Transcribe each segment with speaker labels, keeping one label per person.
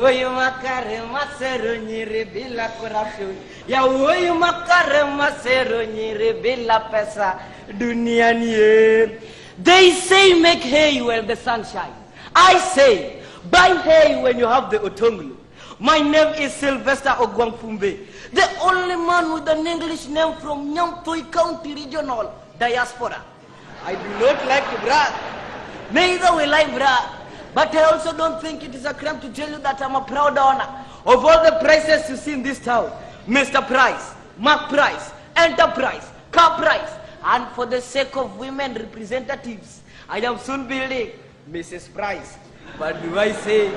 Speaker 1: huyu makare masero nyiri bila corruption. Ya huyu makare masero nyiri bila pesa duniani ye. They say make hay when the sun shines. I say buy hay when you have the Otonglo. My name is Sylvester Ogwangfumbe, the only man with an English name from Nyamtoi County Regional Diaspora. I do not like to brag, neither will I brag, but I also don't think it is a crime to tell you that I'm a proud owner of all the prices you see in this town. Mr. Price, Mark Price, Enterprise, Car Price, and for the sake of women representatives, I am soon building Mrs. Price. But do I say,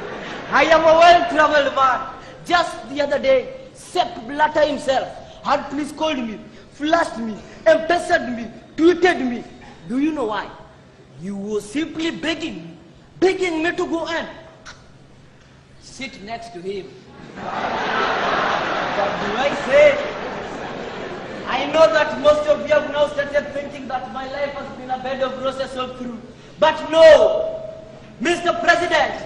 Speaker 1: I am a well-traveled man. Just the other day, Sepp Blatter himself had police called me, flashed me, M-Pessed me, tweeted me. Do you know why? You were simply begging me to go and sit next to him. But do I say, I know that most of you have now started thinking that my life has been a bed of roses all through. But no, Mr. President,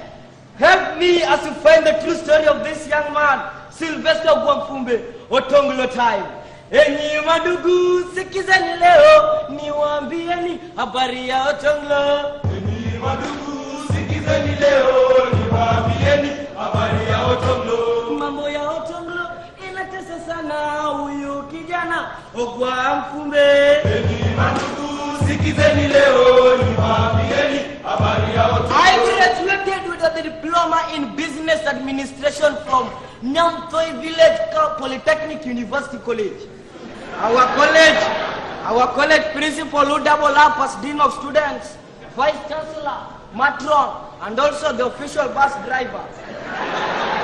Speaker 1: help me as to find the true story of this young man, Sylvester Ogwangfumbe, Otonglo time. Enyi madugu sikizeni leo niwaambieni habari ya Otonglo. Enyi madugu sikizeni leo niwaambieni habari ya Otonglo. Mambo ya Otonglo inatesa sana huyu kijana Ogwangfumbe. Enyi madugu sikizeni leo niwaambieni habari ya Otonglo. I graduated with a diploma in business administration from Nyamtoi Village Polytechnic University College. Our college principal who double up as Dean of Students, Vice Chancellor, Matron, and also the official bus driver,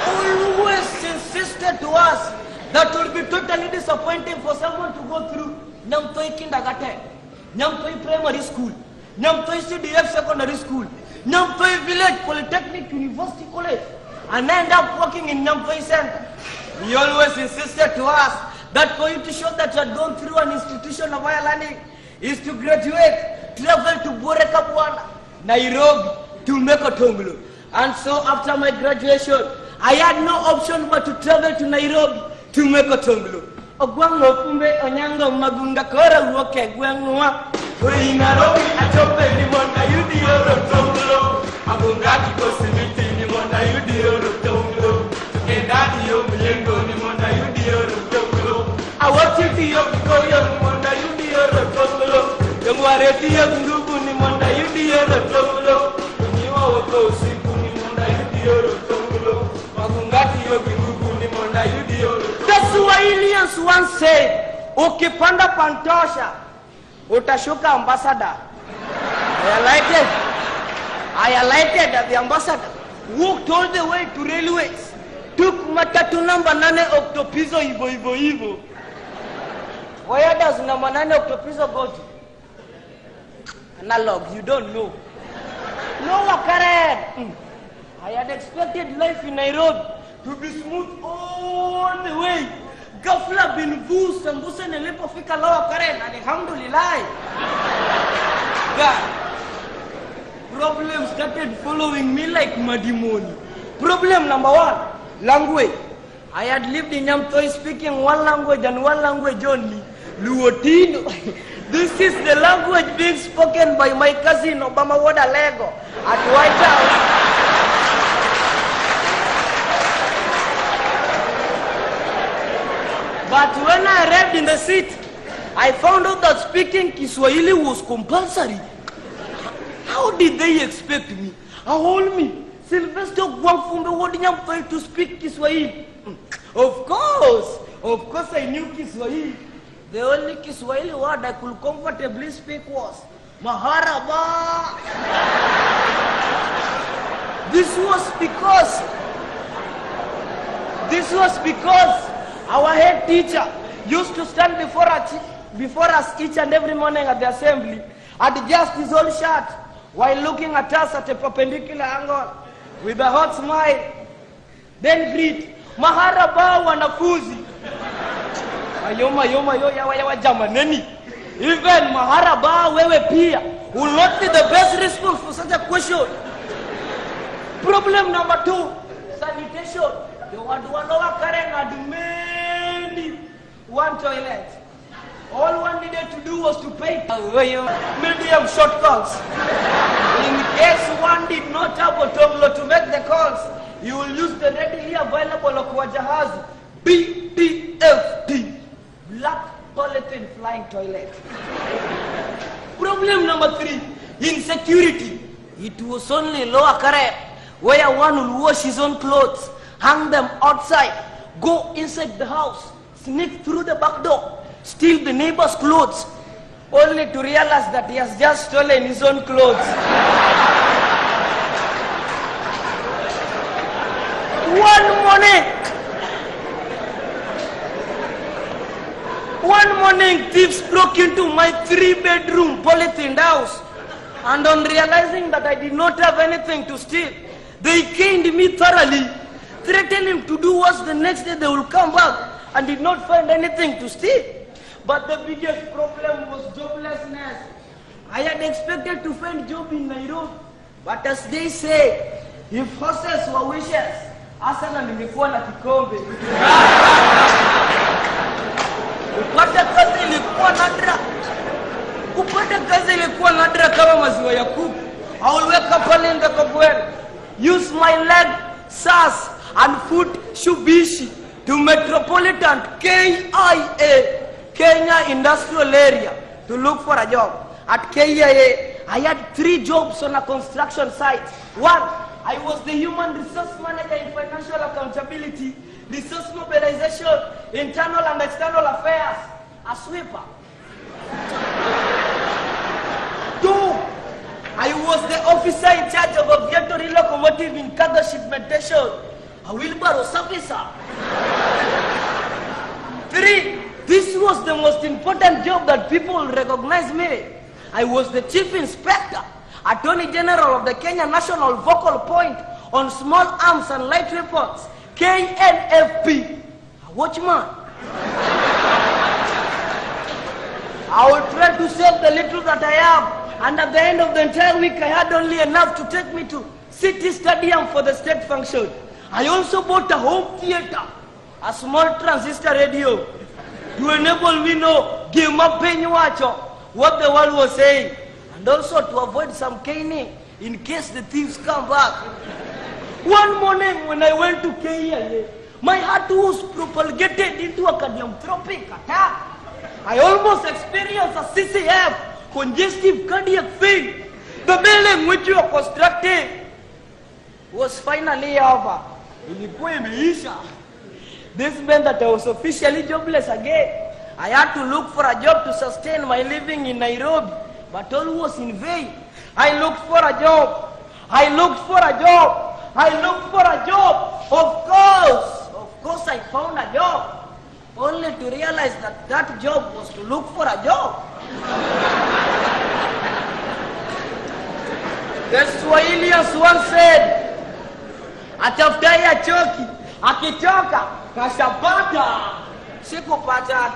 Speaker 1: always insisted to us that it would be totally disappointing for someone to go through Nyamtoi Kindergarten, Nyamtoi Primary School, Nyamtoi CDF Secondary School, Nyamtoi Village Polytechnic University College, and end up working in Nyamtoi Center. He always insisted to us that for you to show that you had gone through an institution of higher learning is to graduate, travel to Bwana, Nairobi, to make Otonglo. And so after my graduation, I had no option but to travel to Nairobi to make Otonglo. Ogwangfumbe onyango magunda kora uoke gwangwa. Kuri Nairobi achope ni monda yudi Otonglo. Agungaki kosimiti ni monda yudi Otonglo. Tukendani yo myengo ni monda yudi Otonglo. Awachiti yo kikoyo ni monda yudi Otonglo. Yongwareti yo ndugu ni monda yudi Otonglo. Kunyiwa wako usiku ni monda yudi Otonglo. Magungaki yo ndugu ni monda yudi Otonglo. The Swahilians once said, ukipanda pantosha, utashuka ambassador. I alighted at the ambassador, walked all the way to railways, took matatu number 9 Octopizo Ivo. Where does number 9 Octopizo go to? Analog, you don't know. No, Karen. I had expected life in Nairobi to be smooth all the way. Ghafla bin vu sambusa nilipofika Lower Karen, alhamdulillah. God. Problems started following me like madimoni. Problem number 1, language. I had lived in Nyamtoi speaking one language and one language only, Luotino. This is the language being spoken by my cousin Obama Wada Lego at White House. But when I arrived in the city, I found out that speaking Kiswahili was compulsory. How did they expect me? Hold me, Sylvester Ogwangfumbe Nyamtoi to speak Kiswahili? Of course I knew Kiswahili. The only Kiswahili word I could comfortably speak was Maharaba. This was because our head teacher used to stand before us each and every morning at the assembly, adjust his old shirt while looking at us at a perpendicular angle with a hot smile, then greet, Maharaba wanafunzi. Yawa jamaneni. Even Maharaba wewe pia will not be the best response for such a question. Problem number 2, sanitation condition. The Wadwanoa Karen had made one toilet. All one needed to do was to pay medium short calls. In case one did not have Otonglo to make the calls, you will use the readily available Okwajahazi BTFT, Black Polythene Flying Toilet. Problem number 3, insecurity. It was only Lower Kare where one will wash his own clothes, hang them outside, go inside the house, sneak through the back door, steal the neighbor's clothes, only to realize that he has just stolen his own clothes. One morning, thieves broke into my 3-bedroom polythined house, and on realizing that I did not have anything to steal, they caned me thoroughly, threatening to do worse the next day they will come back, and did not find anything to steal. But the biggest problem was joblessness. I had expected to find job in Nairobi, but as they say, if horses were wishes, asana nilikuwa na kikombe. Kupata kazi ilikuwa nadra kama maziwa ya kuku. I will wake up early in the Bwana, use my leg, SAS, and foot Shubishi to Metropolitan KIA, Kenya Industrial Area, to look for a job. At KIA, I had 3 jobs on a construction site. 1, I was the human resource manager in financial accountability, resource mobilization, internal and external affairs, a sweeper. 2, I was the officer in charge of aviatory locomotive in cargo shipmentation, a wheelbarrow servicer. 3, this was the most important job that people will recognize me. I was the chief inspector, Attorney General of the Kenya National Focal Point on Small Arms and Light Weapons, KNFP, a watchman. I will try to save the little that I have, and at the end of the entire week I had only enough to take me to City Stadium for the state function. I also bought a home theater, a small transistor radio, to enable me know what the world was saying, and also to avoid some caning in case the thieves come back. One morning when I went to KIA, my heart was propagated into a cardiomyopathic attack. I almost experienced a CCF, congestive cardiac failure. The building which you were constructing was finally over. This meant that I was officially jobless again. I had to look for a job to sustain my living in Nairobi, but all was in vain. I looked for a job. Of course I found a job, only to realize that that job was to look for a job. The Swahilians once said, atafutaye achoki, akichoka kashapata. Sikupata.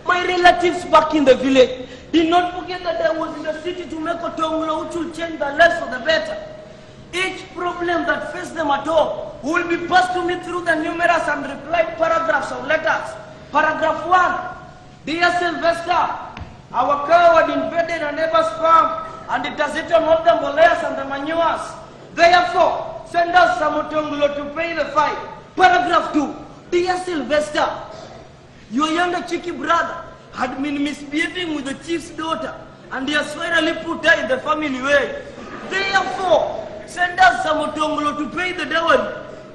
Speaker 1: My relatives back in the village did not forget that I was in the city to make Otonglo, which will change the less for the better. Each problem that faced them at home will be passed to me through the numerous and replied paragraphs of letters. Paragraph 1, Dear Sylvester, our cow had invaded a neighbor's farm and it has eaten all the mboleas and the manures. Therefore, send us some Otonglo to pay the fine. Paragraph 2, Dear Sylvester, your younger cheeky brother had been misbehaving with the chief's daughter, and he has finally put her in the family way. Therefore, send us some Otonglo to pay the dowry.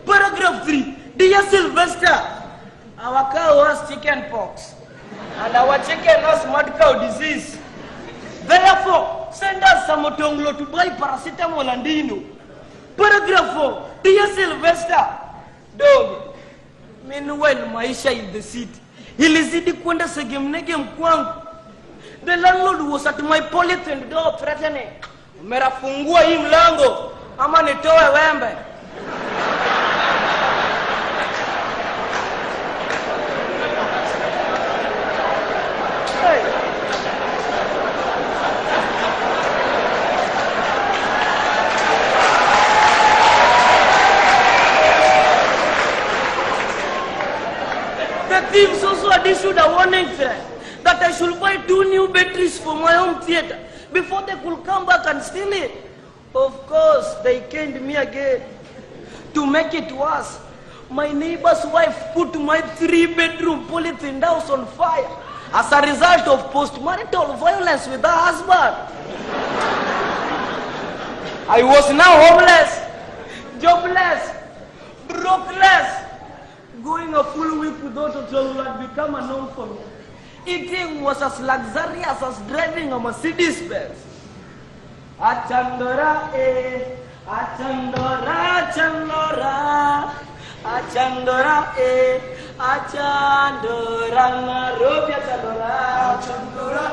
Speaker 1: Paragraph 3, Dear Sylvester, our cow has chicken pox, and our chicken has mad cow disease. Therefore, send us some Otonglo to buy paracetamol and dino. Paragraph 4, Dear Sylvester, dog, meanwhile maisha in the city ilizidi kwenda segemnege mkwangu. The landlord was at my polythene door threatening, umerafungua hii mlango ama nitoe wembe. issued a warning threat that I should buy 2 new batteries for my home theater before they could come back and steal it. Of course, they caned me again. To make it worse, my neighbor's wife put my 3-bedroom polythene house on fire as a result of post-marital violence with her husband. I was now homeless, jobless, brokeless. Going a full week without Otonglo had become a norm for me. Eating was as luxurious as driving a Mercedes-Benz. Achandora, achandora, achandora, achandora, achandora, Nairobi, achandora, achandora,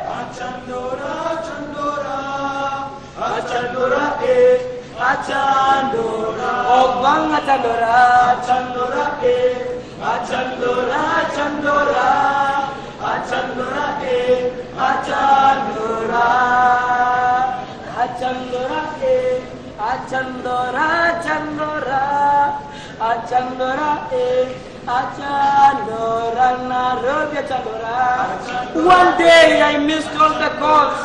Speaker 1: achandora, achandora, achandora, achandora, Obang achandora, achandora, achandora, achandora, achandora, achandora, achandora, achandora, achandora, achandora, achandora, Nairobi, achandora. One day I missed all the calls.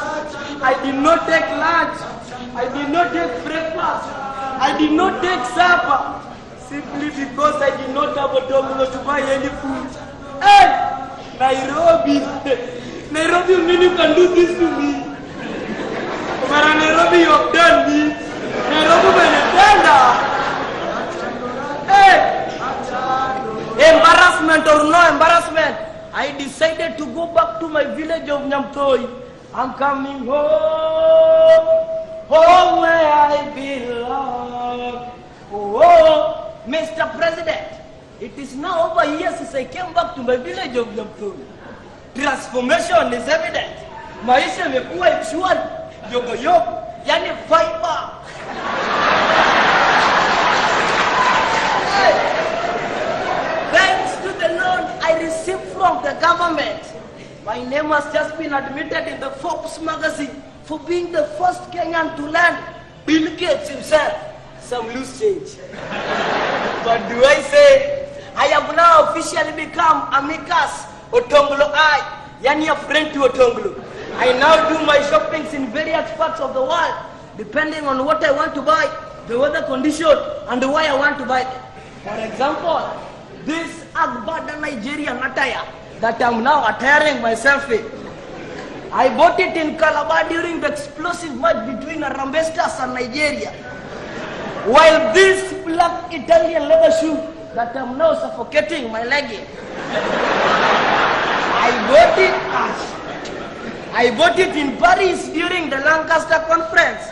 Speaker 1: I did not take lunch. I did not take breakfast. I did not take supper. Simply because I did not have Otonglo to buy any food. Hey! Nairobi! Nairobi, you mean you can do this to me? But Nairobi, you have done me. Nairobi, Benetenda! Hey! Embarrassment or no embarrassment, I decided to go back to my village of Nyamtoi. I'm coming home, home where I belong. Oh, Mr. President, it is now over years since I came back to my village of Nyamtoi. Transformation is evident. Maisha yamekuwa mshwari, yogo, yani fiber. Thanks to the loan I received from the government, my name has just been admitted in the Forbes magazine for being the first Kenyan to land Bill Gates himself some loose change. But do I say, I have now officially become amicus Otonglo I, yani a friend to Otonglo. I now do my shoppings in various parts of the world, depending on what I want to buy, the weather condition, and why I want to buy it. For example, this Agbada Nigerian attire that I'm now attiring myself in. I bought it in Calabar during the explosive match between Harambee Stars and Nigeria. While this black Italian leather shoe that I'm now suffocating my leg in. I bought it in Paris during the Lancaster conference.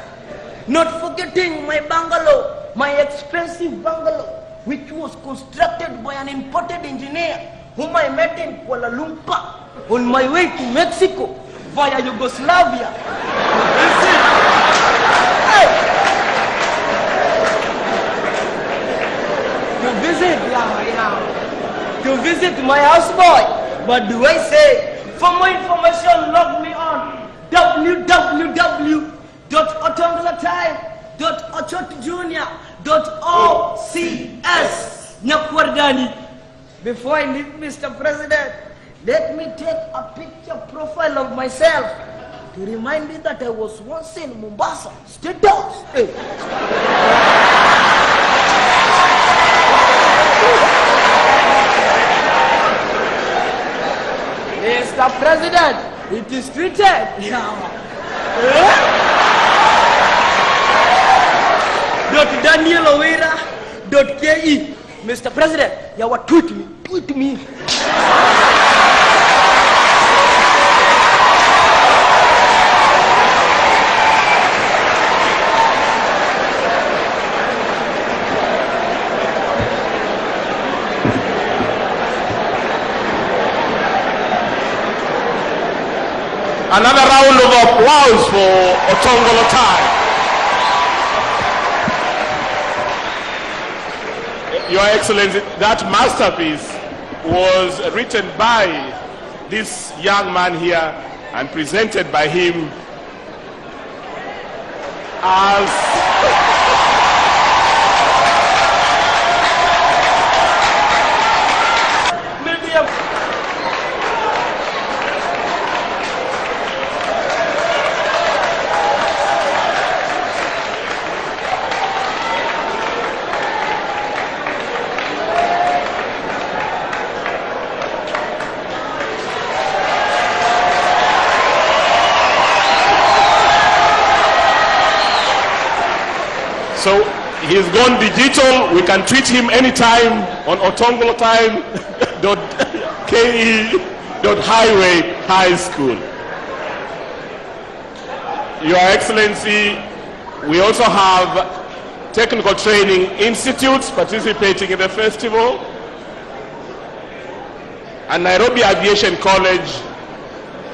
Speaker 1: Not forgetting my bungalow, my expensive bungalow, which was constructed by an imported engineer whom I met in Kuala Lumpur on my way to Mexico via Yugoslavia. To visit my houseboy. But do I say, for more information, log me on www.ochotjr.ocs Nyakwardani. Before I leave, Mr. President, let me take a picture profile of myself to remind me that I was once in Mombasa, State House. Hey. Mr. President, it is tweeted. .danielowera.ke. Mr. President, you are tweet me.
Speaker 2: Another round of applause for Otonglo Tai. Your Excellency, that masterpiece was written by this young man here and presented by him as So he's gone digital. We can tweet him anytime on otonglo.ke.highway high school. Your Excellency, we also have technical training institutes participating in the festival, and Nairobi Aviation College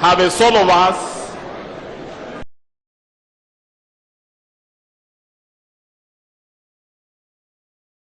Speaker 2: have a solo verse